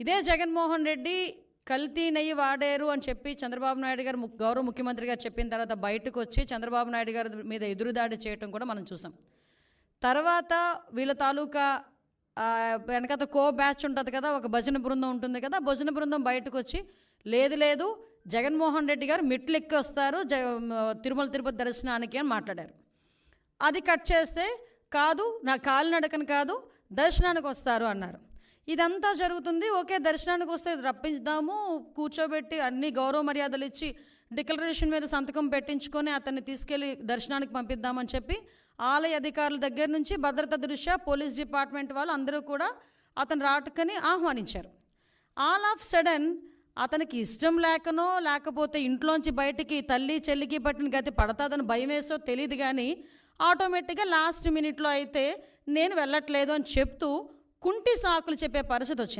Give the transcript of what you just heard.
ఇదే జగన్మోహన్ రెడ్డి కల్తీ నెయ్యి వాడారు అని చెప్పి చంద్రబాబు నాయుడు గారు గౌరవ ముఖ్యమంత్రి గారు చెప్పిన తర్వాత బయటకు వచ్చి చంద్రబాబు నాయుడు గారి మీద ఎదురుదాడి చేయటం కూడా మనం చూసాం. తర్వాత వీళ్ళ తాలూకా వెనకత కో బ్యాచ్ ఉంటుంది కదా, ఒక భజన బృందం ఉంటుంది కదా, భజన బృందం బయటకు వచ్చి లేదు జగన్మోహన్ రెడ్డి గారు మెట్లు ఎక్కి వస్తారు తిరుమల తిరుపతి దర్శనానికి అని మాట్లాడారు. అది కట్ చేస్తే కాదు, నా కాలినడకని కాదు, దర్శనానికి వస్తారు అన్నారు. ఇదంతా జరుగుతుంది. ఓకే, దర్శనానికి వస్తే రప్పించుదాము, కూర్చోబెట్టి అన్ని గౌరవ మర్యాదలు ఇచ్చి డిక్లరేషన్ మీద సంతకం పెట్టించుకొని అతన్ని తీసుకెళ్ళి దర్శనానికి పంపిద్దామని చెప్పి ఆలయ అధికారుల దగ్గర నుంచి భద్రత దృష్ట్యా పోలీస్ డిపార్ట్మెంట్ వాళ్ళు అందరూ కూడా అతను రాటకని ఆహ్వానించారు. ఆల్ ఆఫ్ సడన్ అతనికి ఇష్టం లేకనో లేకపోతే ఇంట్లోంచి బయటికి తల్లి చెల్లికి పట్టిన గతి పడతాదని భయం వేసో తెలియదు, కానీ ఆటోమేటిక్గా లాస్ట్ మినిట్లో అయితే నేను వెళ్ళట్లేదు అని చెప్తూ కుంటి సాకులు చెప్పే పరిస్థితి వచ్చింది.